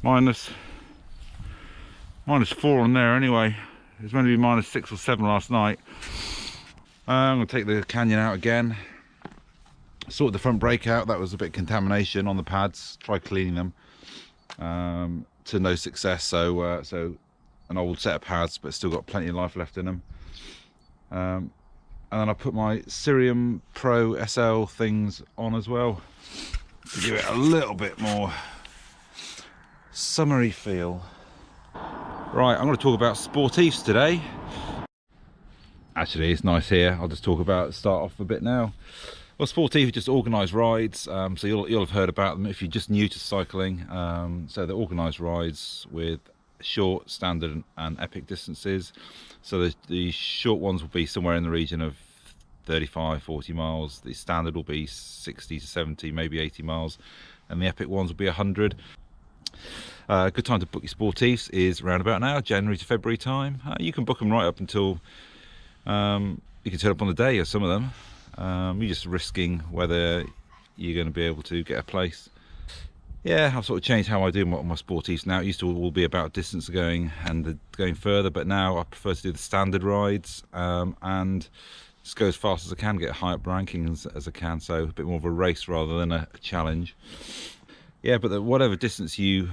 minus 4 on there anyway. It was meant to be minus 6 or 7 last night. I'm going to take the canyon out again. Sorted the front brake out. That was a bit of contamination on the pads. Tried cleaning them to no success. So an old set of pads, but still got plenty of life left in them. And then I put my Sirium Pro SL things on as well to give it a little bit more summery feel. Right, I'm going to talk about Sportives today. Actually, it's nice here. I'll just start off a bit now. Well, Sportive just organised rides, so you'll have heard about them if you're just new to cycling. So they're organised rides with short, standard and epic distances. So the short ones will be somewhere in the region of 35-40 miles. The standard will be 60 to 70, maybe 80 miles, and the epic ones will be 100. Good time to book your Sportives is around about now, January to February time. You can book them right up until you can turn up on the day of some of them. You're just risking whether you're going to be able to get a place. Yeah, I've sort of changed how I do my Sportives now. It used to all be about distance going and going further, but now I prefer to do the standard rides and just go as fast as I can, get high up rankings as I can, so a bit more of a race rather than a challenge. Yeah, but whatever distance you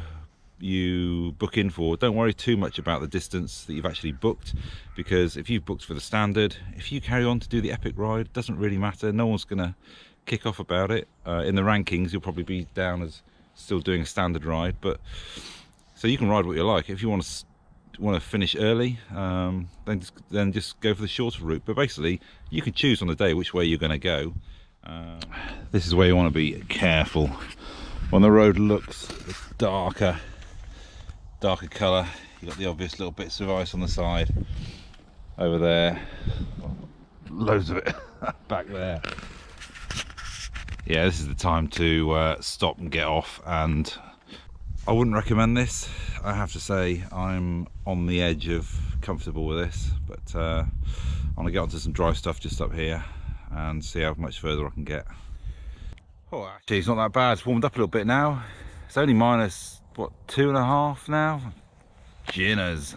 book in for, don't worry too much about the distance that you've actually booked, because if you've booked for the standard, if you carry on to do the epic ride, it doesn't really matter. No one's gonna kick off about it. In the rankings, you'll probably be down as still doing a standard ride, but so you can ride what you like. If you want to finish early, then just go for the shorter route. But basically, you can choose on the day which way you're going to go. This is where you want to be careful when the road looks darker colour. You've got the obvious little bits of ice on the side over there, loads of it back there. Yeah, this is the time to stop and get off, and I wouldn't recommend this. I have to say I'm on the edge of comfortable with this, but I'm going to get onto some dry stuff just up here and see how much further I can get. Oh, actually it's not that bad. It's warmed up a little bit now. It's only minus, what, 2.5 now? Ginners.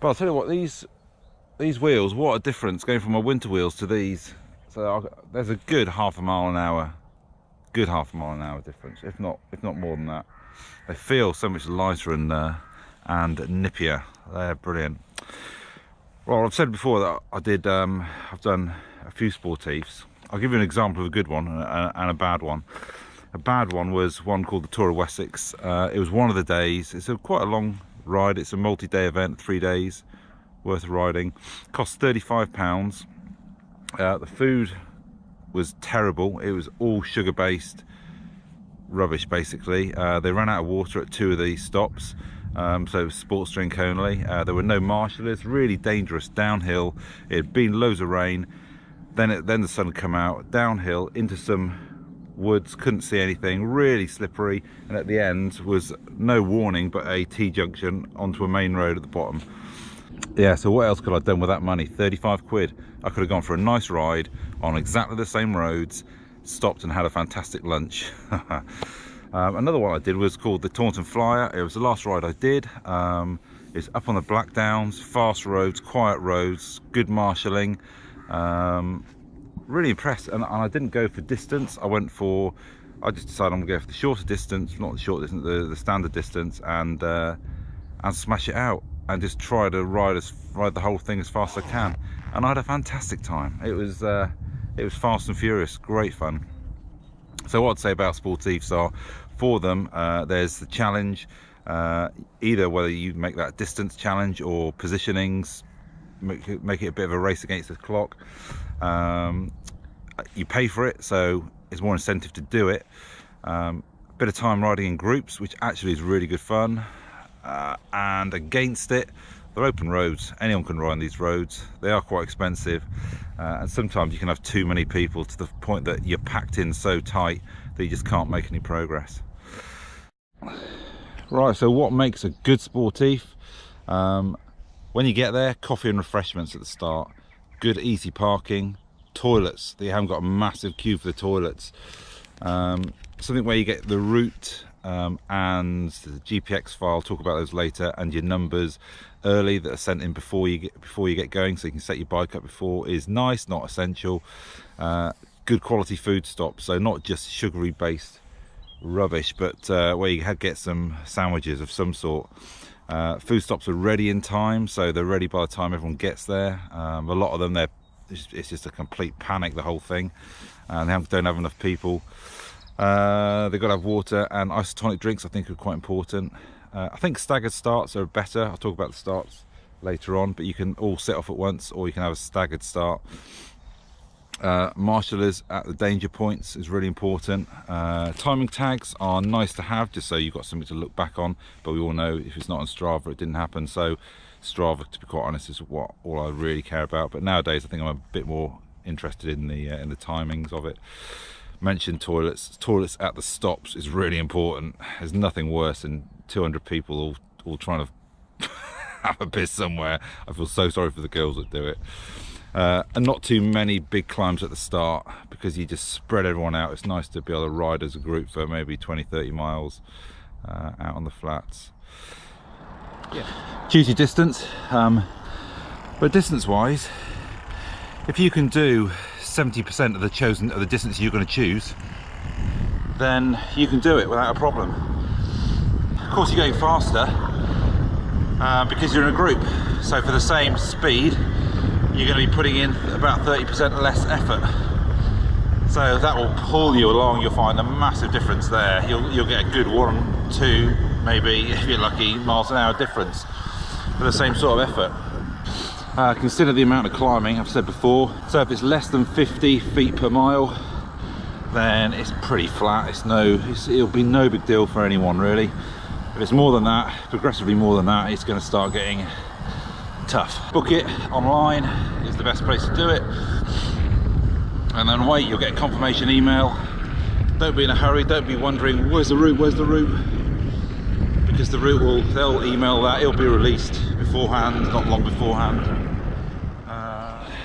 But I'll tell you what, these wheels, what a difference going from my winter wheels to these. So there's a good half a mile an hour difference, if not more than that. They feel so much lighter and nippier. They're brilliant. Well, I've said before that I've done a few Sportives. I'll give you an example of a good one and a bad one. A bad one was one called the Tour of Wessex. It was one of the days. It's quite a long ride. It's a multi-day event, 3 days worth of riding. Cost £35. The food was terrible. It was all sugar-based rubbish, basically. They ran out of water at 2 of these stops, so it was sports drink only. There were no marshallers. Really dangerous downhill. It had been loads of rain. Then the sun had come out, downhill into some woods, couldn't see anything, really slippery, and at the end was no warning but a T-junction onto a main road at the bottom. Yeah, so what else could I have done with that money? 35 quid. I could have gone for a nice ride on exactly the same roads, stopped and had a fantastic lunch. Another one I did was called the Taunton Flyer. It was the last ride I did. It's up on the Black Downs, fast roads, quiet roads, good marshalling. Really impressed, and I didn't go for distance. I just decided I'm gonna go for the shorter distance, not the short distance, the standard distance, and smash it out and just try to ride the whole thing as fast as I can. And I had a fantastic time. It was fast and furious, great fun. So what I'd say about Sportives are, for them, there's the challenge, either whether you make that distance challenge or positionings, make it a bit of a race against the clock. You pay for it, so it's more incentive to do it. Bit of time riding in groups, which actually is really good fun. And against it, they're open roads. Anyone can ride these roads. They are quite expensive, and sometimes you can have too many people to the point that you're packed in so tight that you just can't make any progress. Right, so what makes a good Sportive? When you get there, coffee and refreshments at the start, good easy parking, toilets, they haven't got a massive queue for the toilets. something where you get the route and the GPX file, talk about those later, and your numbers early that are sent in before you get going, so you can set your bike up before, is nice, not essential. Good quality food stops, so not just sugary based rubbish, but where you get some sandwiches of some sort. Food stops are ready in time, so they're ready by the time everyone gets there. A lot of them, it's just a complete panic, the whole thing, and they don't have enough people. They've got to have water, and isotonic drinks I think are quite important. I think staggered starts are better. I'll talk about the starts later on, but you can all set off at once, or you can have a staggered start. Marshallers at the danger points is really important. Timing tags are nice to have, just so you've got something to look back on, but we all know if it's not on Strava it didn't happen, so Strava, to be quite honest, is all I really care about. But nowadays I think I'm a bit more interested in the timings of it. Mentioned toilets at the stops is really important. There's nothing worse than 200 people all trying to have a piss somewhere. I feel so sorry for the girls that do it. And not too many big climbs at the start, because you just spread everyone out. It's nice to be able to ride as a group for maybe 20-30 miles out on the flats. Yeah. Choose your distance, but distance wise, if you can do 70% of the distance you're going to choose, then you can do it without a problem. Of course you're going faster because you're in a group, so for the same speed you're going to be putting in about 30% less effort, so that will pull you along. You'll find a massive difference there. You'll get a good 1, 2, maybe if you're lucky, miles an hour difference for the same sort of effort. Consider the amount of climbing, I've said before. So if it's less than 50 feet per mile, then it's pretty flat. It'll be no big deal for anyone really. If it's more than that, progressively more than that, it's going to start getting tough. Book it online is the best place to do it, and then wait. You'll get a confirmation email. Don't be in a hurry. Don't be wondering where's the route, because the route they'll email that. It'll be released beforehand, not long beforehand.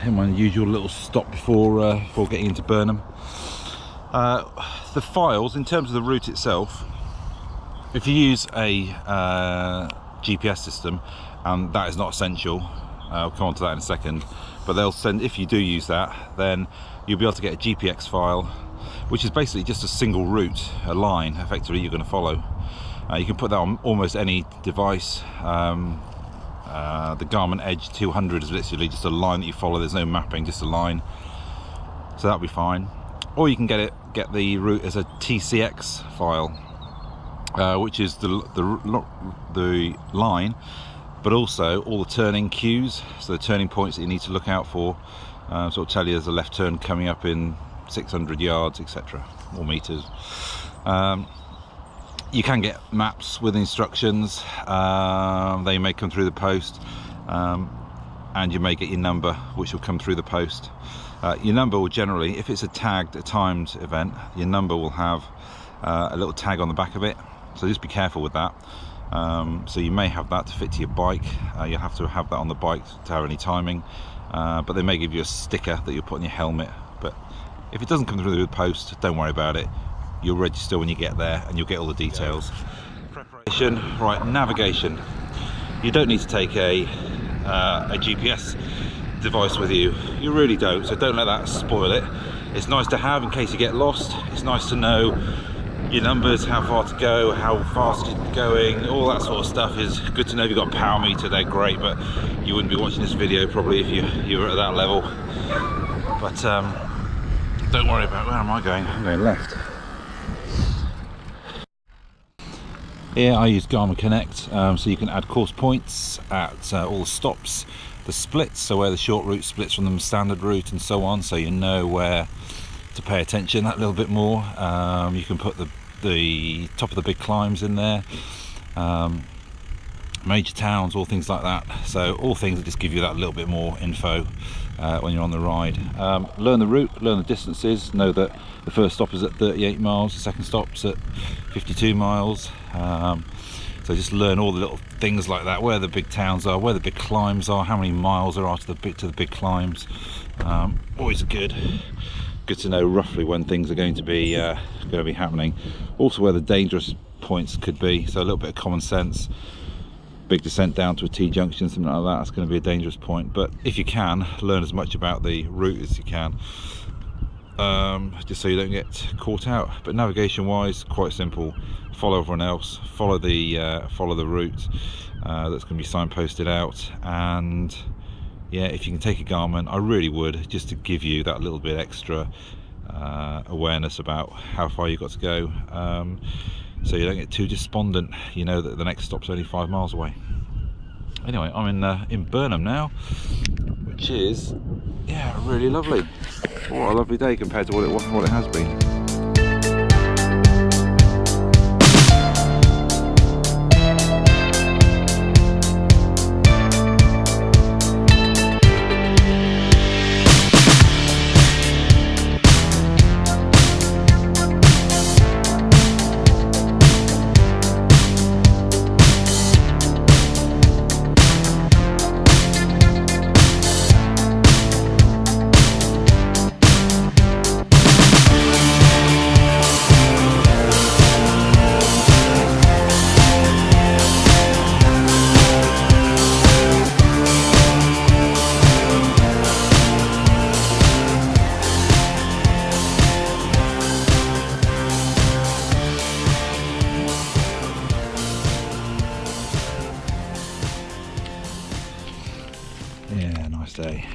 In my usual little stop before getting into Burnham. The files, in terms of the route itself, if you use a GPS system, and that is not essential, I'll come on to that in a second, but they'll send, if you do use that, then you'll be able to get a GPX file, which is basically just a single route, a line effectively you're going to follow. You can put that on almost any device. The Garmin Edge 200 is literally just a line that you follow. There's no mapping, just a line, so that'll be fine. Or you can get the route as a TCX file, which is the line, but also all the turning cues, so the turning points that you need to look out for. So it'll tell you there's a left turn coming up in 600 yards, etc., or meters. You can get maps with instructions. They may come through the post, and you may get your number, which will come through the post. Your number will generally, if it's a timed event, your number will have a little tag on the back of it, so just be careful with that. So you may have that to fit to your bike. You'll have to have that on the bike to have any timing, but they may give you a sticker that you'll put on your helmet. But if it doesn't come through the post, don't worry about it. You'll register when you get there and you'll get all the details. Preparation, right, navigation. You don't need to take a GPS device with you. You really don't, so don't let that spoil it. It's nice to have in case you get lost. It's nice to know your numbers, how far to go, how fast you're going, all that sort of stuff is good to know. If you've got a power meter, they're great, but you wouldn't be watching this video probably if you were at that level. But don't worry about, where am I going? I'm going left. Here I use Garmin Connect, so you can add course points at all the stops, the splits, so where the short route splits from the standard route and so on, so you know where to pay attention that little bit more. You can put the top of the big climbs in there, major towns, all things like that, so all things that just give you that little bit more info when you're on the ride. Learn the route, learn the distances, know that the first stop is at 38 miles, the second stop's at 52 miles, so just learn all the little things like that, where the big towns are, where the big climbs are, how many miles there are to the big climbs. Always a good good to know roughly when things are going to be happening. Also where the dangerous points could be, so a little bit of common sense. Big descent down to a T-junction, something like that, that's going to be a dangerous point. But if you can, learn as much about the route as you can, just so you don't get caught out. But navigation wise, quite simple. Follow everyone else, follow the route that's going to be signposted out. And yeah, if you can take a Garmin, I really would, just to give you that little bit extra awareness about how far you've got to go, so you don't get too despondent. You know that the next stop's only 5 miles away. Anyway, I'm in Burnham now, which is, yeah, really lovely. What a lovely day compared to what it has been. Yeah, nice day.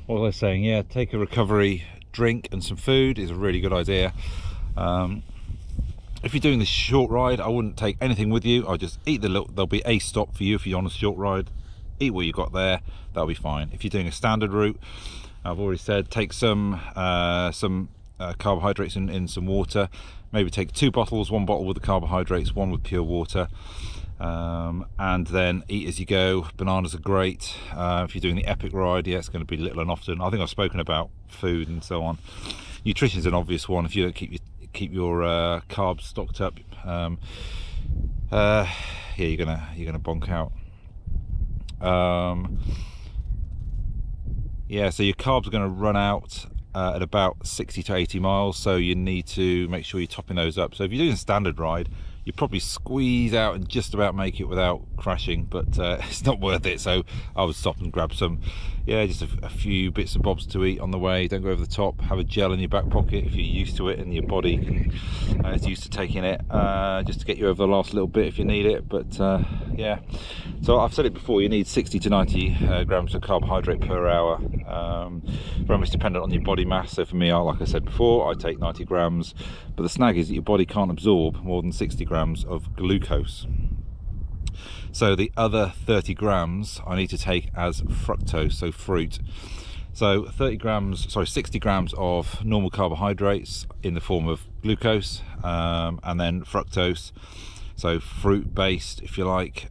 What was I saying? Yeah, take a recovery drink and some food is a really good idea. If you're doing this short ride, I wouldn't take anything with you. I'll just eat there'll be a stop for you if you're on a short ride. Eat what you got there, that'll be fine. If you're doing a standard route, I've already said, take some carbohydrates in some water. Maybe take 2 bottles, 1 bottle with the carbohydrates, 1 with pure water. And then eat as you go. Bananas are great. If you're doing the epic ride, yeah, it's going to be little and often. I think I've spoken about food and so on. Nutrition is an obvious one. If you don't keep your carbs stocked up, yeah, you're gonna bonk out. Yeah, so your carbs are going to run out at about 60 to 80 miles, so you need to make sure you're topping those up. So if you're doing a standard ride, you probably squeeze out and just about make it without crashing, but it's not worth it. So I would stop and grab some, yeah, just a few bits and bobs to eat on the way. Don't go over the top. Have a gel in your back pocket if you're used to it and your body is used to taking it, just to get you over the last little bit if you need it. But yeah, so I've said it before, you need 60 to 90 grams of carbohydrate per hour. Very much dependent on your body mass. So for me, like I said before, I take 90 grams, but the snag is that your body can't absorb more than 60 grams of glucose. So the other 30 grams I need to take as fructose, so fruit. So 60 grams of normal carbohydrates in the form of glucose, and then fructose, so fruit based, if you like,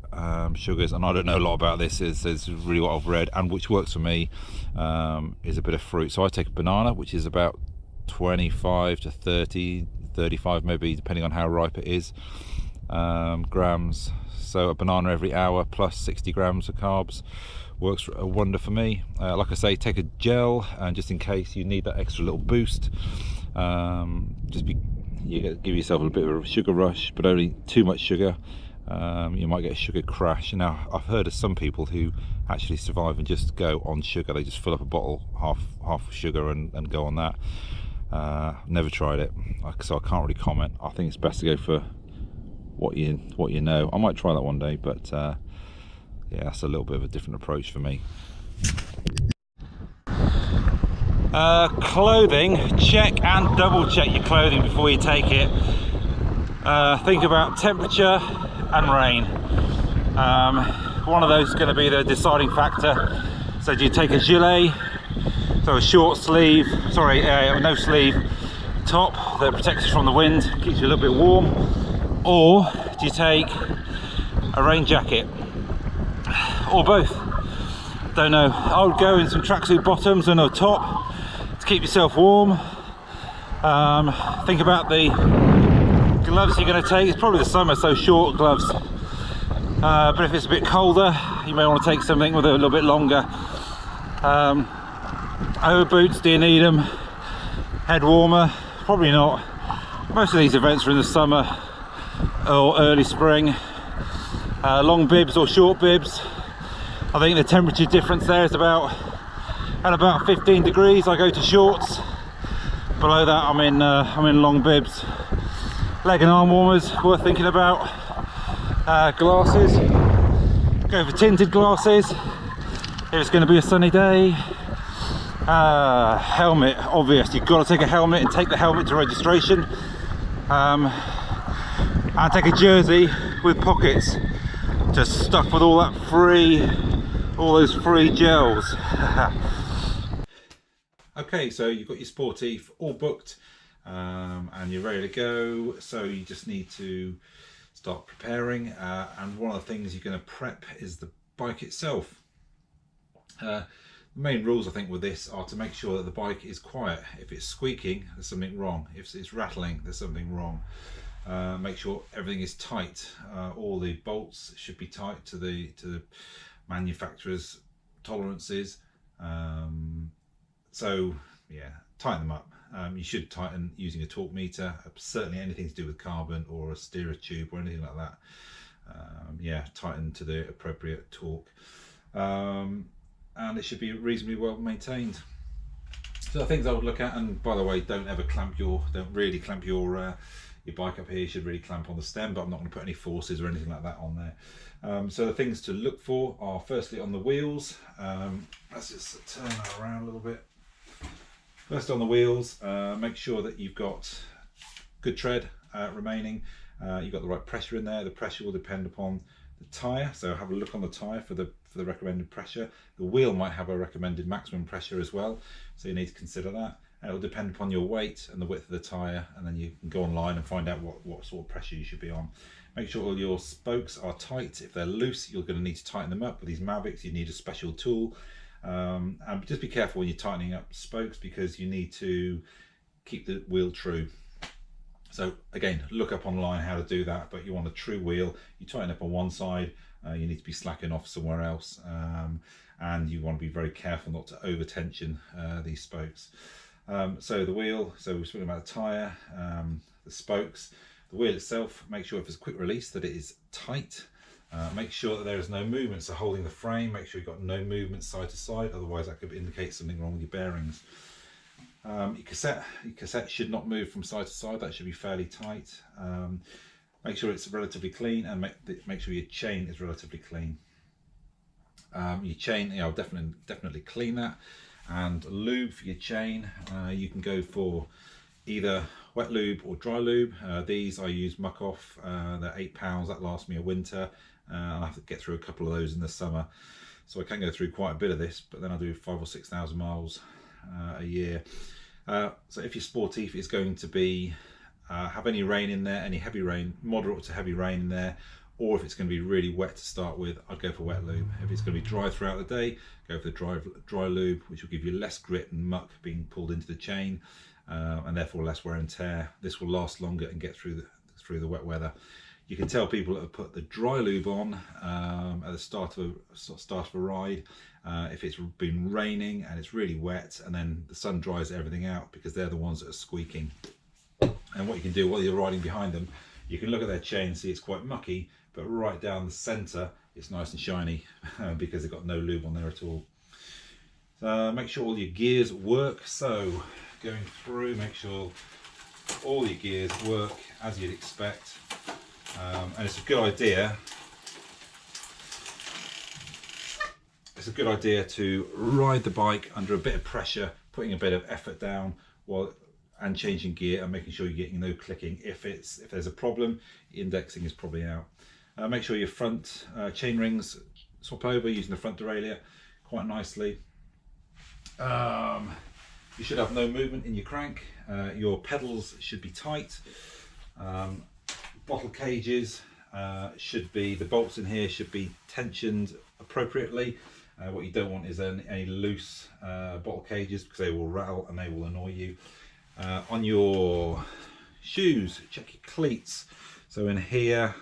sugars. And I don't know a lot about this, is really what I've read, and which works for me, is a bit of fruit. So I take a banana, which is about 25 to 30, 35 maybe, depending on how ripe it is, grams. So a banana every hour plus 60 grams of carbs works a wonder for me. Like I say, take a gel, and just in case you need that extra little boost, you give yourself a bit of a sugar rush, but only too much sugar, you might get a sugar crash. Now I've heard of some people who actually survive and just go on sugar. They just fill up a bottle half sugar and go on that. Never tried it, so I can't really comment. I think it's best to go for what you know. I might try that one day, but yeah, that's a little bit of a different approach for me. Clothing, check and double check your clothing before you take it. Think about temperature and rain. One of those is going to be the deciding factor. So do you take a gilet, so a short sleeve, no sleeve top that protects you from the wind, keeps you a little bit warm, or do you take a rain jacket, or both? Don't know. I would go in some tracksuit bottoms and a top to keep yourself warm. Think about the gloves you're going to take. It's probably the summer, so short gloves, but if it's a bit colder, you may want to take something with a little bit longer. Over boots, do you need them? head warmer, probably not. Most of these events are in the summer or early spring. Long bibs or short bibs. I think the temperature difference there is about 15 degrees. I go to shorts. Below that I'm in long bibs. Leg and arm warmers worth thinking about. Glasses, go for tinted glasses if it's going to be a sunny day. Helmet, obvious, you've got to take a helmet and take the helmet to registration. And take a jersey with pockets just stuffed with all those free gels. Okay, so you've got your Sportive all booked and you're ready to go, so you just need to start preparing, and one of the things you're going to prep is the bike itself. The main rules I think with this are to make sure that the bike is quiet. If it's squeaking, there's something wrong. If it's rattling, there's something wrong. Make sure everything is tight. All the bolts should be tight to the manufacturer's tolerances. So yeah, tighten them up. You should tighten using a torque meter, certainly anything to do with carbon or a steerer tube or anything like that. Yeah, tighten to the appropriate torque. And it should be reasonably well maintained. So the things I would look at, and by the way, don't really clamp your bike up here. You should really clamp on the stem, but I'm not going to put any forces or anything like that on there. So the things to look for are firstly on the wheels. Let's just turn that around a little bit. First on the wheels, make sure that you've got good tread remaining. You've got the right pressure in there. The pressure will depend upon the tyre, so have a look on the tyre for the recommended pressure. The wheel might have a recommended maximum pressure as well, so you need to consider that. And it will depend upon your weight and the width of the tyre, and then you can go online and find out what sort of pressure you should be on. Make sure all your spokes are tight. If they're loose, you're going to need to tighten them up. With these Mavics, you need a special tool. And just be careful when you're tightening up spokes, because you need to keep the wheel true. So again, look up online how to do that, but you want a true wheel. You tighten up on one side, you need to be slacking off somewhere else, and you want to be very careful not to over tension these spokes. So the wheel, so we're talking about the tyre, the spokes, the wheel itself. Make sure if it's a quick release that it is tight. Make sure that there is no movement, so holding the frame, make sure you've got no movement side to side, otherwise that could indicate something wrong with your bearings. Your cassette should not move from side to side, that should be fairly tight. Make sure it's relatively clean, and make sure your chain is relatively clean. Your chain, I'll definitely clean that. And lube for your chain, you can go for either wet lube or dry lube. These I use Muck Off, they're £8, that lasts me a winter. I'll have to get through a couple of those in the summer, so I can go through quite a bit of this, but then I do 5,000 or 6,000 miles a year. So if your Sportive is going to be have any rain in there, any heavy rain, moderate to heavy rain in there, or if it's going to be really wet to start with, I'd go for wet lube. If it's going to be dry throughout the day, go for the dry lube, which will give you less grit and muck being pulled into the chain, and therefore less wear and tear. This will last longer and get through the wet weather. You can tell people that have put the dry lube on at the start of a ride if it's been raining and it's really wet, and then the sun dries everything out, because they're the ones that are squeaking. And what you can do while you're riding behind them, you can look at their chain, see it's quite mucky, but right down the centre it's nice and shiny because they've got no lube on there at all. So make sure all your gears work. So going through, make sure all your gears work as you'd expect. And it's a good idea. It's a good idea to ride the bike under a bit of pressure, putting a bit of effort down and changing gear and making sure you're getting no clicking. If there's a problem, indexing is probably out. Make sure your front chain rings swap over using the front derailleur quite nicely. You should have no movement in your crank. Your pedals should be tight. Bottle cages the bolts in here should be tensioned appropriately. What you don't want is any loose bottle cages, because they will rattle and they will annoy you. On your shoes, check your cleats. So in here,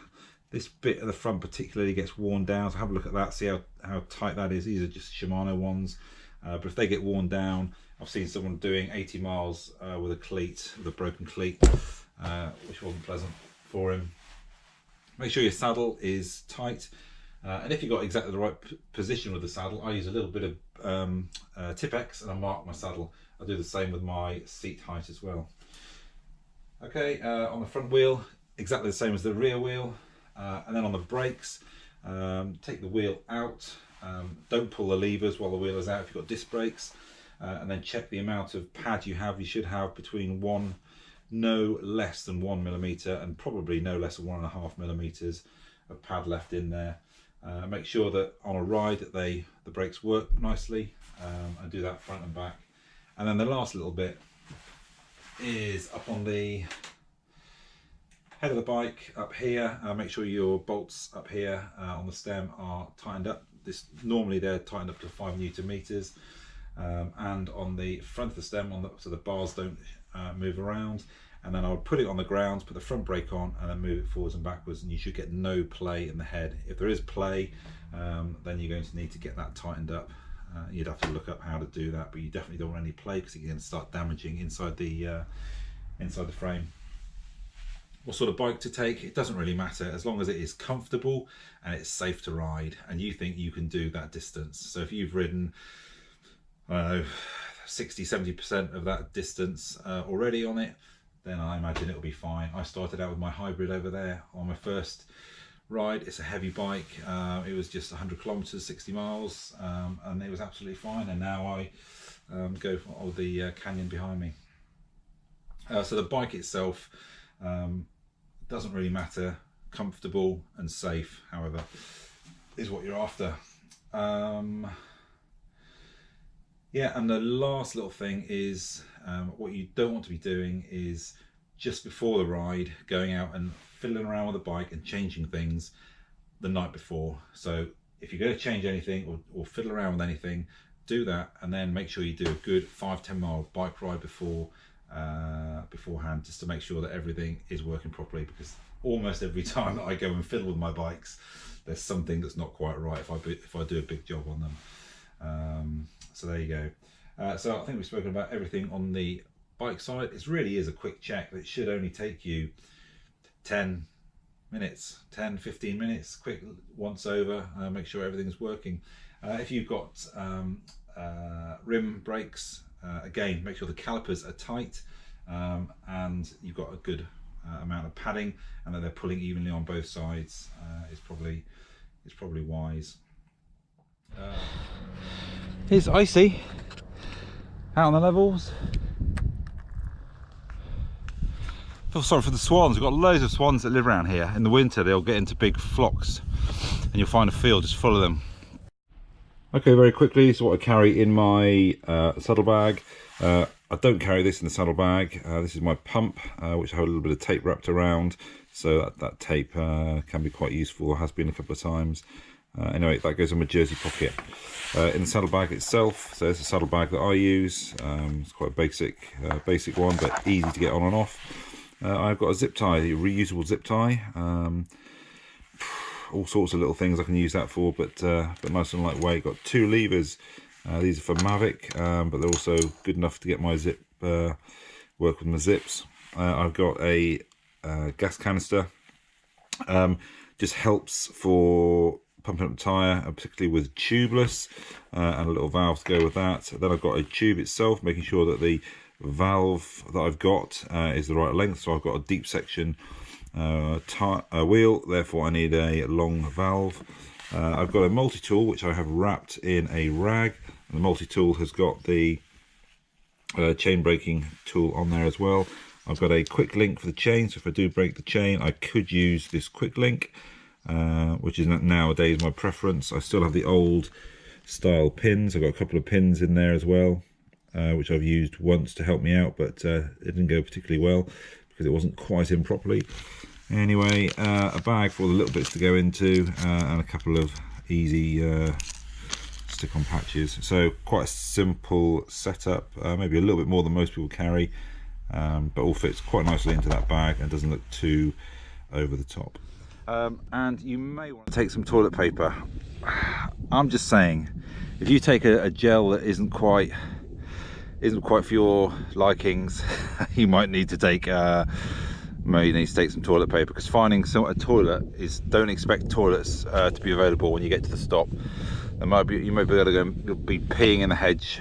this bit of the front particularly gets worn down, so have a look at that, see how tight that is. These are just Shimano ones, but if they get worn down, I've seen someone doing 80 miles with a cleat, with a broken cleat, which wasn't pleasant for him. Make sure your saddle is tight, and if you've got exactly the right position with the saddle, I use a little bit of Tip-X and I mark my saddle. I'll do the same with my seat height as well. Okay, on the front wheel, exactly the same as the rear wheel, and then on the brakes, take the wheel out, don't pull the levers while the wheel is out if you've got disc brakes, and then check the amount of pad you have. You should have between no less than 1 millimetre and probably no less than 1.5 millimetres of pad left in there. Make sure that on a ride that the brakes work nicely, and do that front and back. And then the last little bit is up on the head of the bike up here. Make sure your bolts up here on the stem are tightened up. Normally they're tightened up to 5 Newton meters, and on the front of the stem, so the bars don't move around. And then I'll put it on the ground, put the front brake on, and then move it forwards and backwards, and you should get no play in the head. If there is play, then you're going to need to get that tightened up. You'd have to look up how to do that, but you definitely don't want any play because you're going to start damaging inside the frame. What sort of bike to take, it doesn't really matter as long as it is comfortable and it's safe to ride and you think you can do that distance. So if you've ridden, I don't know, 60-70% of that distance already on it, then I imagine it'll be fine. I started out with my hybrid over there on my first ride. It's a heavy bike. It was just 100 kilometers, 60 miles, and it was absolutely fine. And now I go for the canyon behind me. So the bike itself doesn't really matter. Comfortable and safe, however, is what you're after. Yeah, and the last little thing is what you don't want to be doing is just before the ride going out and fiddling around with the bike and changing things the night before. So if you're going to change anything or fiddle around with anything, do that, and then make sure you do a good 5-10 mile bike ride beforehand, just to make sure that everything is working properly, because almost every time that I go and fiddle with my bikes, there's something that's not quite right if I do a big job on them. So there you go. So I think we've spoken about everything on the bike side. It really is a quick check that should only take you 10 minutes, 10-15 minutes, quick once over, make sure everything's working. If you've got rim brakes, again, make sure the calipers are tight, and you've got a good amount of padding, and that they're pulling evenly on both sides. Is probably wise. It's icy out on the levels. Feel sorry for the swans. We've got loads of swans that live around here. In the winter they'll get into big flocks and you'll find a field just full of them. Okay, very quickly, so what I carry in my saddlebag. I don't carry this in the saddlebag. This is my pump, which I have a little bit of tape wrapped around, so that tape can be quite useful, has been a couple of times. Anyway, that goes in my jersey pocket. In the saddlebag itself, so it's a saddlebag that I use. It's quite a basic one, but easy to get on and off. I've got a zip tie, a reusable zip tie. All sorts of little things I can use that for, but nice and lightweight. Got 2 levers. These are for Mavic, but they're also good enough to get my zip work with my zips. I've got a gas canister. Just helps for pumping up the tyre, particularly with tubeless, and a little valve to go with that. Then I've got a tube itself, making sure that the valve that I've got is the right length. So I've got a deep section wheel, therefore I need a long valve. I've got a multi-tool which I have wrapped in a rag, and the multi-tool has got the chain braking tool on there as well. I've got a quick link for the chain, so if I do break the chain I could use this quick link, which is nowadays my preference. I still have the old style pins. I've got a couple of pins in there as well, which I've used once to help me out, but it didn't go particularly well because it wasn't quite in properly. Anyway, a bag for all the little bits to go into, and a couple of easy stick-on patches. So quite a simple setup, maybe a little bit more than most people carry, but all fits quite nicely into that bag and doesn't look too over the top. And you may want to take some toilet paper. I'm just saying, if you take a gel that isn't quite isn't quite for your likings, you might need to take some toilet paper, because finding a toilet is, don't expect toilets to be available when you get to the stop. You might be able to go, be peeing in the hedge.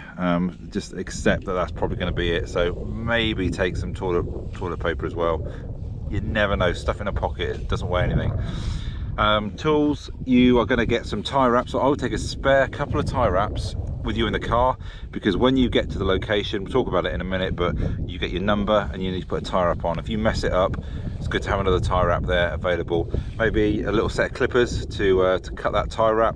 Just accept that that's probably going to be it. So maybe take some toilet paper as well. You never know. Stuff in a pocket, it doesn't weigh anything. Tools, you are going to get some tie wraps. So I would take a spare couple of tie wraps with you in the car, because when you get to the location, we'll talk about it in a minute, but you get your number and you need to put a tie wrap on. If you mess it up, it's good to have another tie wrap there available. Maybe a little set of clippers to cut that tie wrap.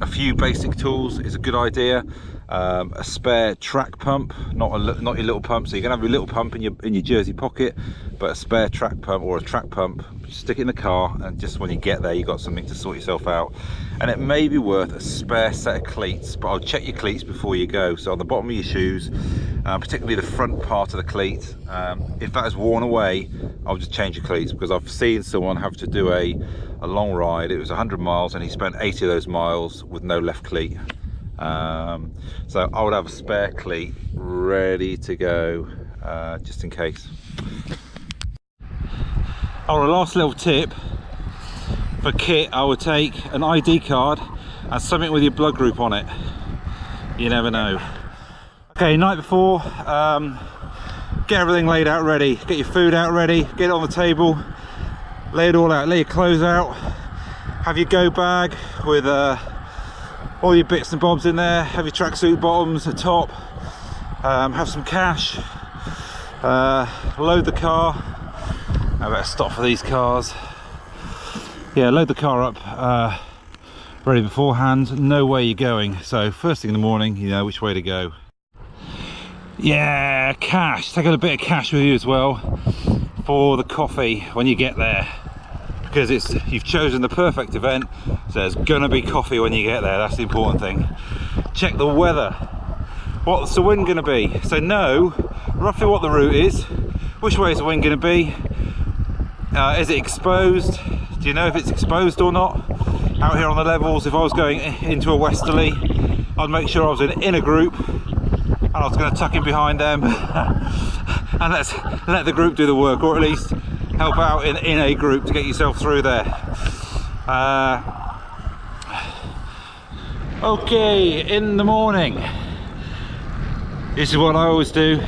A few basic tools is a good idea. A spare track pump, not your little pump. So you're gonna have your little pump in your jersey pocket, but a spare track pump or a track pump, stick it in the car, and just when you get there, you got something to sort yourself out. And it may be worth a spare set of cleats, but I'll check your cleats before you go. So on the bottom of your shoes, particularly the front part of the cleat, if that is worn away, I'll just change your cleats, because I've seen someone have to do a long ride. It was 100 miles and he spent 80 of those miles with no left cleat. So I would have a spare cleat ready to go, just in case. Oh, the last little tip for kit, I would take an ID card and something with your blood group on it. You never know. Okay, night before, get everything laid out ready. Get your food out ready, get it on the table, lay it all out, lay your clothes out, have your go bag with all your bits and bobs in there, have your tracksuit bottoms, a top, have some cash, load the car. I better stop for these cars. Yeah, load the car up ready beforehand, know where you're going. So first thing in the morning, you know which way to go. Yeah, cash, take a bit of cash with you as well for the coffee when you get there, because you've chosen the perfect event, so there's gonna be coffee when you get there. That's the important thing. Check the weather. What's the wind gonna be? So know roughly what the route is. Which way is the wind gonna be? Is it exposed? Do you know if it's exposed or not? Out here on the levels, if I was going into a westerly, I'd make sure I was in a group and I was going to tuck in behind them and let the group do the work, or at least help out in a group to get yourself through there. Okay, in the morning, this is what I always do.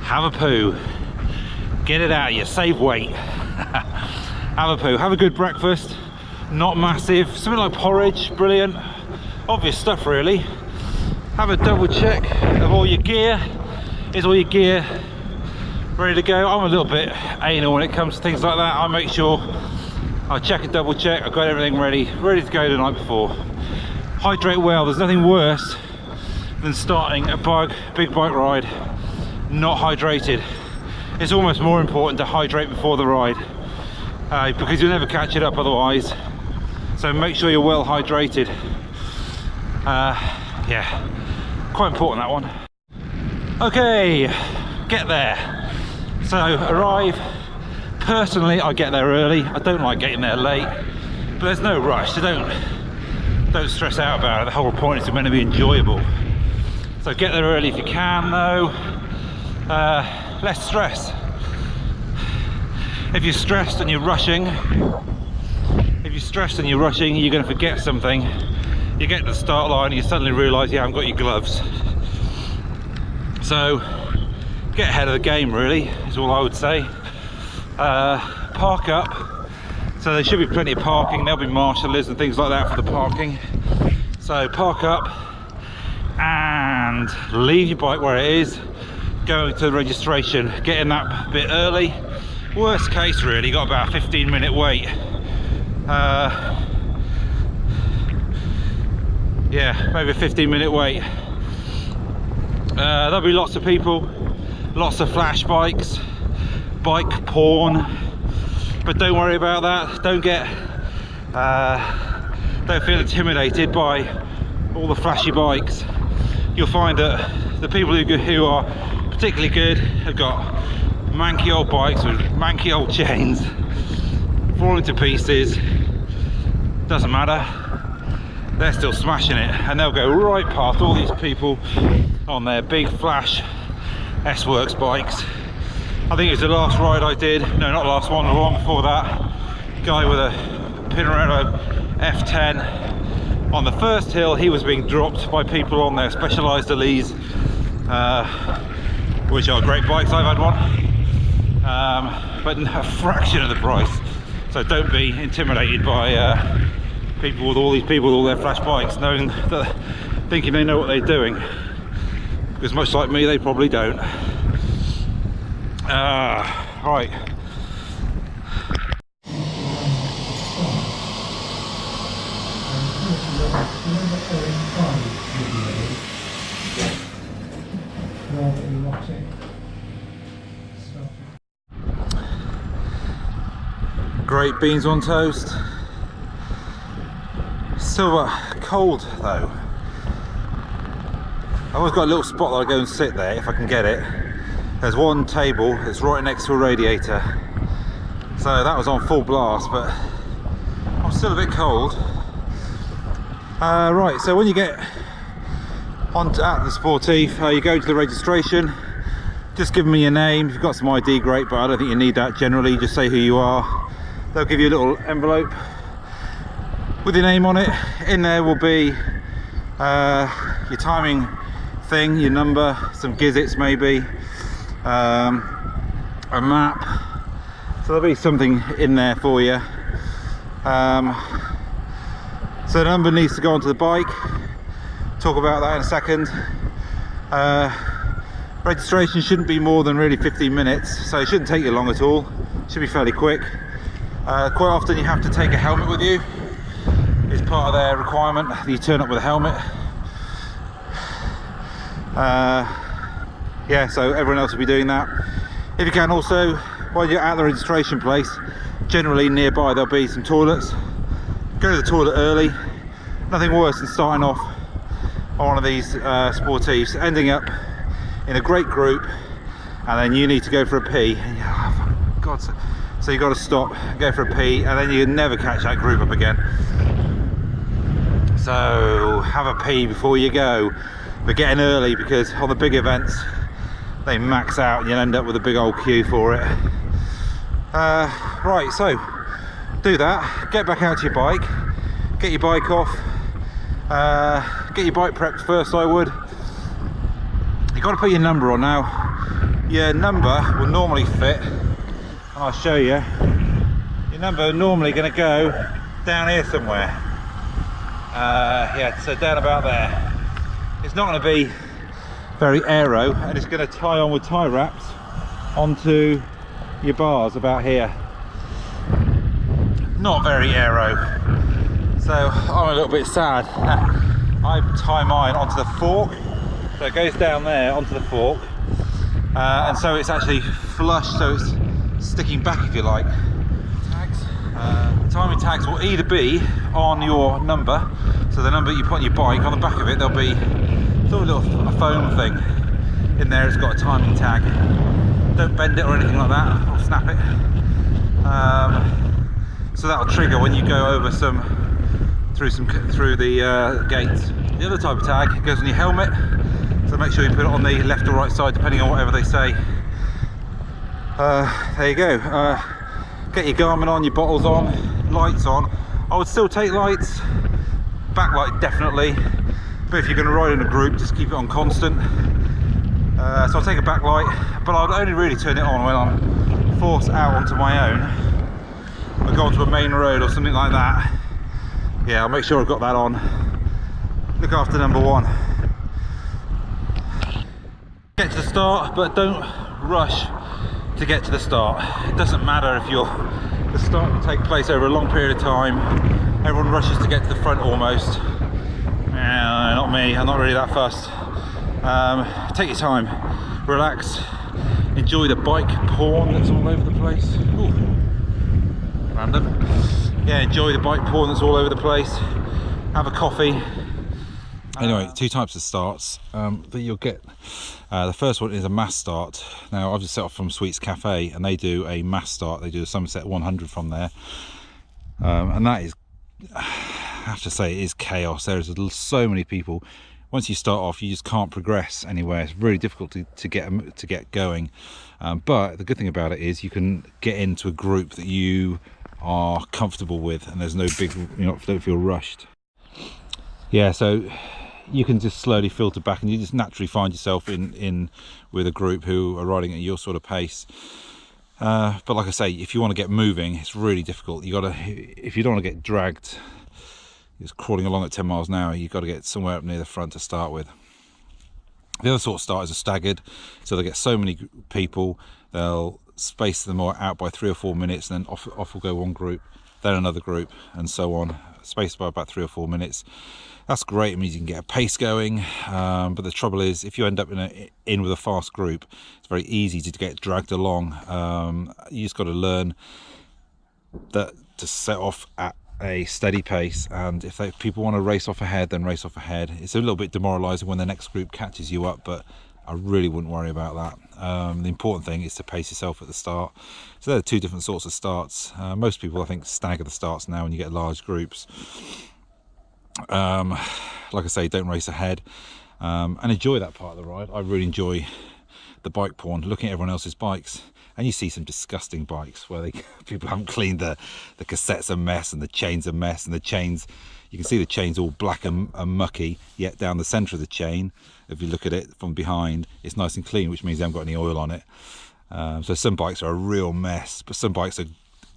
Have a poo, get it out of you, save weight. Have a poo, have a good breakfast, not massive, something like porridge, brilliant, obvious stuff really. Have a double check of all your gear. Is all your gear ready to go? I'm a little bit anal when it comes to things like that. I make sure I check and double check, I've got everything ready to go the night before. Hydrate well. There's nothing worse than starting a big bike ride not hydrated. It's almost more important to hydrate before the ride, because you'll never catch it up otherwise. So make sure you're well hydrated. Yeah, quite important, that one. Okay, get there. So arrive. Personally, I get there early. I don't like getting there late, but there's no rush, so don't stress out about it. The whole point is it's meant to be enjoyable. So get there early if you can, though. Less stress. If you're stressed and you're rushing, you're going to forget something. You get to the start line and you suddenly realise you haven't got your gloves. So get ahead of the game, really, is all I would say. Park up. So there should be plenty of parking. There'll be marshallers and things like that for the parking. So park up and leave your bike where it is. Go to the registration, get in that bit early. Worst case, really, got about a 15-minute wait. Yeah, maybe a 15-minute wait. There'll be lots of people, lots of flash bikes, bike porn, but don't worry about that. Don't feel intimidated by all the flashy bikes. You'll find that the people who are particularly good have got manky old bikes with manky old chains, falling to pieces. Doesn't matter. they're still smashing it, and they'll go right past all these people on their big flash S-Works bikes. I think it was the last ride I did, no, not the last one, the one before that. Guy with a Pinarello F10 on the first hill, he was being dropped by people on their Specialized Elise, which are great bikes. I've had one, but a fraction of the price. So don't be intimidated by people with all these people with all their flash bikes, knowing that, thinking they know what they're doing, because much like me, they probably don't. Right. Great beans on toast. Still cold though. I've always got a little spot that I go and sit there if I can get it. There's one table that's right next to a radiator, so that was on full blast, but I'm still a bit cold. Right, so when you get out of the Sportive, you go to the registration. Just give me your name. If you've got some ID, great, but I don't think you need that generally. Just say who you are. They'll give you a little envelope with your name on it. In there will be your timing thing, your number, some gizzits maybe, a map. So there'll be something in there for you. So the number needs to go onto the bike. Talk about that in a second. Registration shouldn't be more than really 15 minutes, so it shouldn't take you long at all. It should be fairly quick. Quite often you have to take a helmet with you. It's part of their requirement that you turn up with a helmet. Yeah, so everyone else will be doing that. If you can also, while you're at the registration place, generally nearby there'll be some toilets. Go to the toilet early. Nothing worse than starting off on one of these Sportives, ending up in a great group, and then you need to go for a pee. And oh, for God's sake. So you've got to stop, go for a pee, and then you never catch that group up again. So have a pee before you go, but get in early, because on the big events they max out and you'll end up with a big old queue for it. Right, so do that, get back out to your bike, get your bike off, get your bike prepped first. I would. You've got to put your number on now. Your number will normally fit, and I'll show you. Your number normally going to go down here somewhere. Yeah, so down about there. It's not going to be very aero, and it's going to tie on with tie wraps onto your bars about here. Not very aero, so I'm a little bit sad. I tie mine onto the fork, so it goes down there onto the fork, and so it's actually flush, so it's sticking back, if you like. Tags. Timing tags will either be on your number, so the number you put on your bike, on the back of it there'll be sort of a foam thing in there. It's got a timing tag. Don't bend it or anything like that, or snap it. So that'll trigger when you go over through the gates. The other type of tag goes on your helmet, so make sure you put it on the left or right side depending on whatever they say. There you go. Get your Garmin on, your bottles on, lights on. I would still take lights, backlight definitely, but if you're going to ride in a group, just keep it on constant. So I'll take a backlight, but I'd only really turn it on when I'm forced out onto my own. I go onto a main road or something like that. Yeah, I'll make sure I've got that on. Look after number one. Get to the start, but don't rush to get to the start. It doesn't matter if the start will take place over a long period of time. Everyone rushes to get to the front almost. Not me, I'm not really that fussed. Take your time, relax, enjoy the bike porn that's all over the place. Ooh, random. Yeah, enjoy the bike porn that's all over the place. Have a coffee. Anyway, two types of starts that you'll get. The first one is a mass start. Now I've just set off from Sweets Cafe, and they do a mass start. They do a Somerset 100 from there, and that is have to say it is chaos. There's so many people. Once you start off, you just can't progress anywhere. It's really difficult to get going. But the good thing about it is you can get into a group that you are comfortable with, and there's no big, don't feel rushed. Yeah, so you can just slowly filter back, and you just naturally find yourself in with a group who are riding at your sort of pace. But like I say, if you want to get moving, it's really difficult. If you don't want to get dragged, it's crawling along at 10 miles an hour, you've got to get somewhere up near the front to start with. The other sort of starters are staggered, so they get so many people, they'll space them out by 3 or 4 minutes, and then off will go one group, then another group, and so on, spaced by about 3 or 4 minutes. That's great. It means you can get a pace going, but the trouble is, if you end up in with a fast group, it's very easy to get dragged along. You just got to learn that to set off at a steady pace, and if people want to race off ahead, then race off ahead. It's a little bit demoralizing when the next group catches you up, but I really wouldn't worry about that. The important thing is to pace yourself at the start. So there are 2 different sorts of starts. Most people, I think, stagger the starts now when you get large groups. Like I say, don't race ahead, and enjoy that part of the ride. I really enjoy the bike porn, looking at everyone else's bikes, and you see some disgusting bikes where people haven't cleaned the cassettes, a mess, and the chains a mess, and the chains, you can see the chains all black and mucky, yet down the center of the chain, if you look at it from behind, it's nice and clean, which means they haven't got any oil on it. So some bikes are a real mess, but some bikes are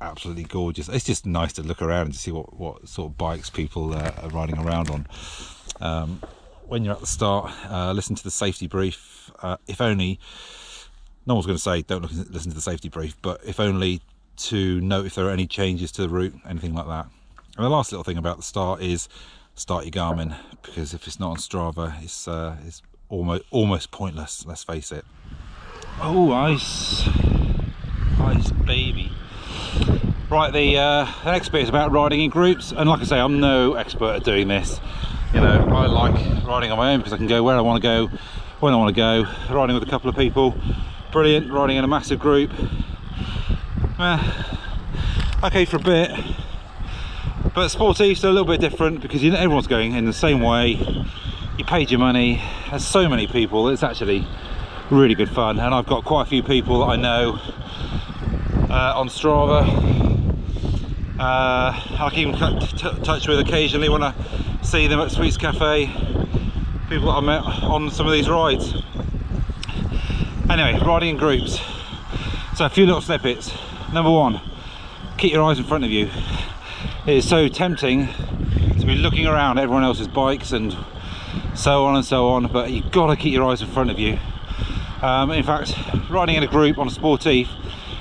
absolutely gorgeous. It's just nice to look around and see what sort of bikes people are riding around on. When you're at the start, listen to the safety brief. If only, no one's going to say don't listen to the safety brief, but if only to note if there are any changes to the route, anything like that. And the last little thing about the start is start your Garmin, because if it's not on Strava, it's almost pointless, let's face it. Oh, ice baby. Right, the next bit is about riding in groups, and like I say, I'm no expert at doing this. I like riding on my own because I can go where I want to go, when I want to go. Riding with a couple of people, brilliant. Riding in a massive group, okay for a bit. But Sportives are a little bit different because everyone's going in the same way. You paid your money, there's so many people, it's actually really good fun. And I've got quite a few people that I know on Strava. I keep in touch with occasionally when I see them at Sweets Cafe, people that I met on some of these rides. Anyway, riding in groups. So a few little snippets. Number 1, keep your eyes in front of you. It is so tempting to be looking around at everyone else's bikes and so on, but you've got to keep your eyes in front of you. In fact, riding in a group on a Sportive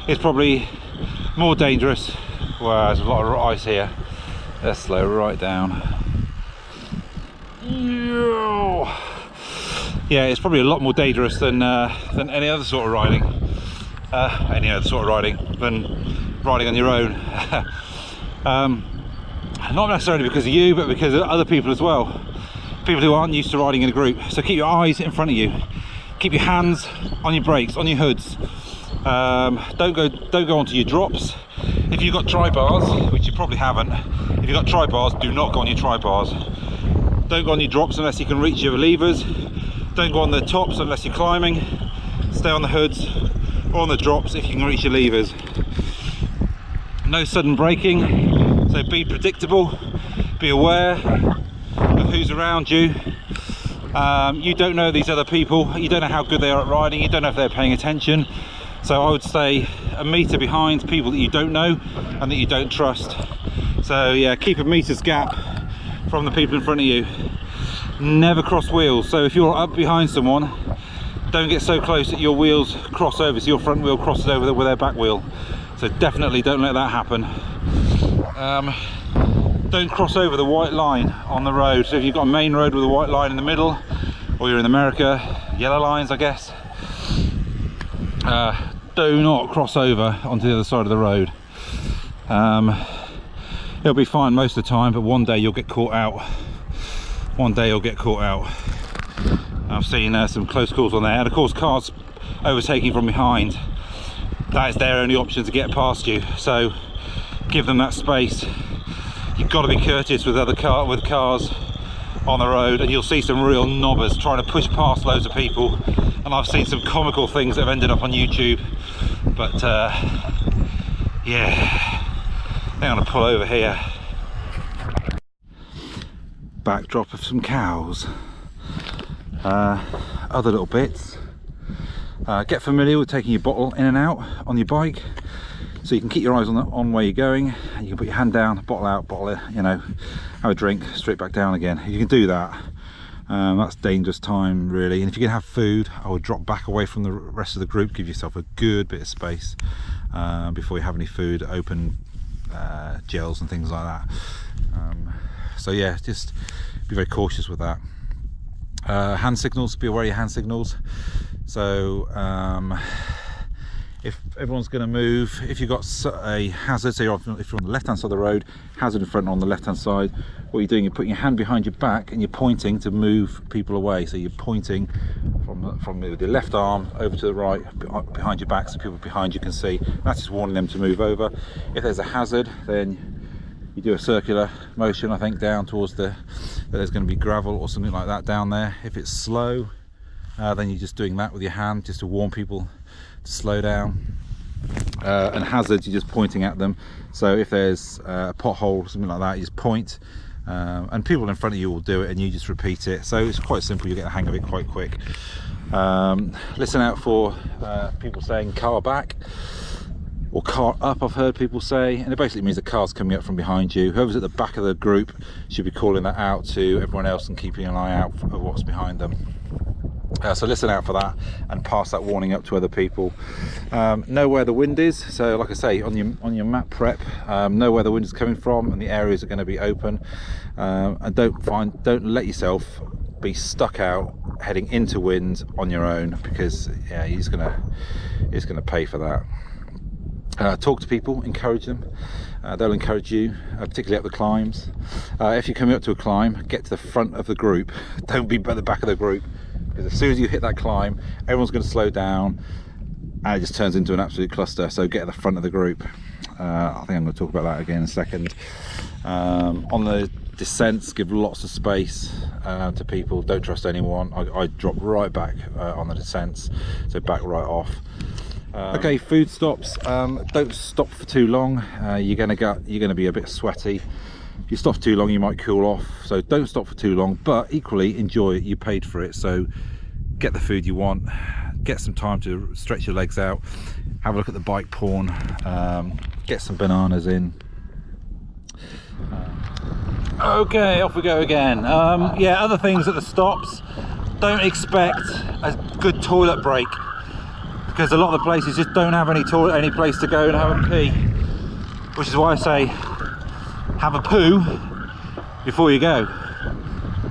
is probably more dangerous. Wow, there's a lot of ice here. Let's slow right down. Yeah, it's probably a lot more dangerous than any other sort of riding. Than riding on your own. Not necessarily because of you, but because of other people as well. People who aren't used to riding in a group. So keep your eyes in front of you. Keep your hands on your brakes, on your hoods. Don't go onto your drops. If you've got tri-bars, which you probably haven't, if you've got tri-bars, do not go on your tri-bars. Don't go on your drops unless you can reach your levers. Don't go on the tops unless you're climbing. Stay on the hoods or on the drops if you can reach your levers. No sudden braking, so be predictable, be aware of who's around you. You don't know these other people, you don't know how good they are at riding, you don't know if they're paying attention. So I would stay a metre behind people that you don't know and that you don't trust. So yeah, keep a meter's gap from the people in front of you. Never cross wheels, so if you're up behind someone, don't get so close that your wheels cross over, so your front wheel crosses over with their back wheel. So definitely don't let that happen. Don't cross over the white line on the road. So if you've got a main road with a white line in the middle, or you're in America, yellow lines I guess, do not cross over onto the other side of the road. It'll be fine most of the time, but one day you'll get caught out. One day you'll get caught out. I've seen some close calls on there, and of course cars overtaking from behind, that is their only option to get past you, so give them that space. you've got to be courteous with cars on the road, and you'll see some real knobbers trying to push past loads of people, and I've seen some comical things that have ended up on YouTube. But yeah, I'm gonna pull over here. Backdrop of some cows, other little bits. Get familiar with taking your bottle in and out on your bike, so you can keep your eyes on where you're going, and you can put your hand down, bottle out, bottle it, you know, have a drink, straight back down again. If you can do that, that's dangerous time really. And if you can have food, I would drop back away from the rest of the group, give yourself a good bit of space before you have any food, open gels and things like that. So yeah, just be very cautious with that. Hand signals, be aware of your hand signals. So if everyone's going to move, if you've got a hazard, so if you're on the left hand side of the road, hazard in front on the left hand side, what you're doing, you're putting your hand behind your back and you're pointing to move people away. So you're pointing from the left arm over to the right behind your back, so people behind you can see. That's just warning them to move over. If there's a hazard, then you do a circular motion, I think, down towards there's going to be gravel or something like that down there. If it's slow, then you're just doing that with your hand just to warn people to slow down. And hazards, you're just pointing at them. So if there's a pothole or something like that, you just point, and people in front of you will do it and you just repeat it. So it's quite simple, you get the hang of it quite quick. Listen out for people saying car back or car up, I've heard people say, and it basically means the car's coming up from behind you. Whoever's at the back of the group should be calling that out to everyone else and keeping an eye out of what's behind them. So listen out for that and pass that warning up to other people. Know where the wind is, so like I say, on your map prep, know where the wind is coming from and the areas are going to be open, and don't let yourself be stuck out heading into wind on your own, because yeah, he's gonna pay for that. Talk to people, encourage them. They'll encourage you, particularly up the climbs. If you're coming up to a climb, get to the front of the group. Don't be at the back of the group, because as soon as you hit that climb, everyone's going to slow down and it just turns into an absolute cluster. So get at the front of the group. I think I'm going to talk about that again in a second. On the descents, give lots of space to people. Don't trust anyone. I drop right back on the descents, so back right off. Okay, food stops. Don't stop for too long. You're gonna be a bit sweaty. If you stop for too long, you might cool off. So don't stop for too long, but equally enjoy it. You paid for it, so get the food you want. Get some time to stretch your legs out. Have a look at the bike porn. Get some bananas in. Okay, off we go again. Yeah, other things at the stops. Don't expect a good toilet break, because a lot of the places just don't have any place to go and have a pee, which is why I say have a poo before you go,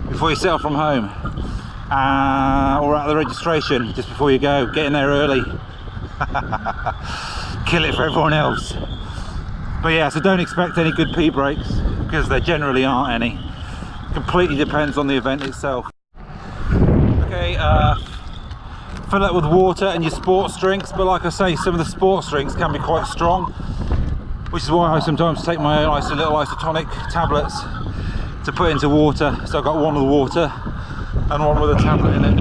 before you set off from home, or at the registration just before you go. Get in there early. Kill it for everyone else. But yeah, so don't expect any good pee breaks, because there generally aren't any. Completely depends on the event itself. Okay, fill it with water and your sports drinks, but like I say, some of the sports drinks can be quite strong, which is why I sometimes take my own little isotonic tablets to put into water. So I've got one with water and one with a tablet in it.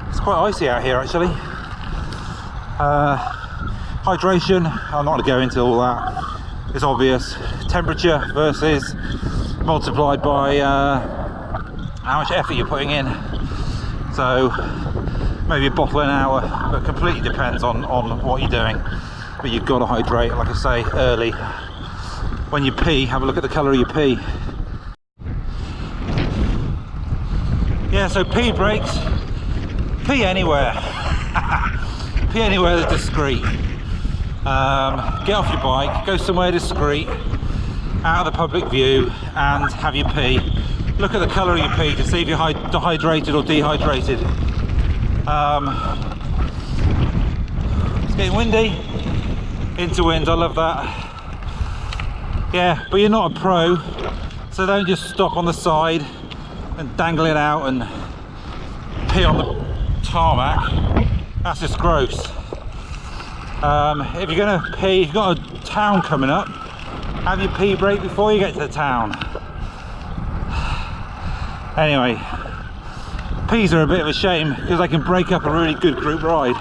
It's quite icy out here actually. Hydration, I'm not going to go into all that, it's obvious. Temperature versus multiplied by how much effort you're putting in. So maybe a bottle an hour, but completely depends on what you're doing. But you've got to hydrate, like I say, early. When you pee, have a look at the colour of your pee. Yeah, so pee breaks, pee anywhere. Pee anywhere that's discreet. Get off your bike, go somewhere discreet, out of the public view, and have your pee. Look at the colour of your pee to see if you're dehydrated or dehydrated. It's getting windy, into wind, I love that. Yeah, but you're not a pro, so don't just stop on the side and dangle it out and pee on the tarmac. That's just gross. If you're going to pee, if you've got a town coming up, Have your pee break before you get to the town. Anyway, peas are a bit of a shame because they can break up a really good group ride.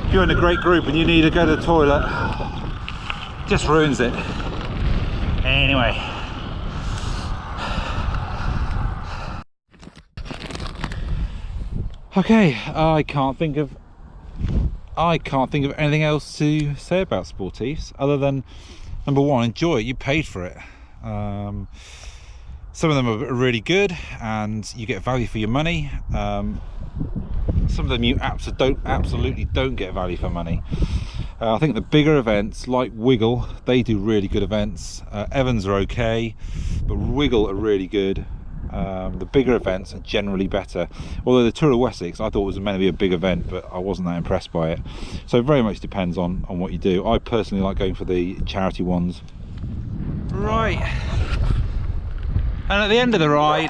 If you're in a great group and you need to go to the toilet, just ruins it. Anyway. Okay, I can't think of anything else to say about Sportives other than, number one, enjoy it. You paid for it. Some of them are really good and you get value for your money. Some of them you absolutely don't get value for money. I think the bigger events like Wiggle, they do really good events. Evans are okay, but Wiggle are really good. The bigger events are generally better, although the Tour of Wessex I thought was meant to be a big event, but I wasn't that impressed by it. So it very much depends on what you do. I personally like going for the charity ones. Right, and at the end of the ride,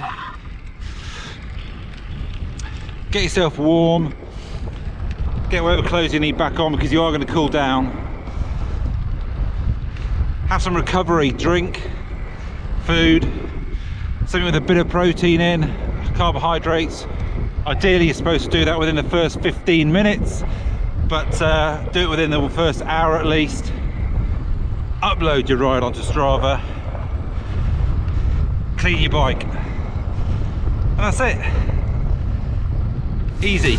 get yourself warm, get whatever clothes you need back on because you are going to cool down. Have some recovery, drink, food, something with a bit of protein in, carbohydrates. Ideally you're supposed to do that within the first 15 minutes, but do it within the first hour at least. Upload your ride onto Strava, clean your bike, and that's it. Easy.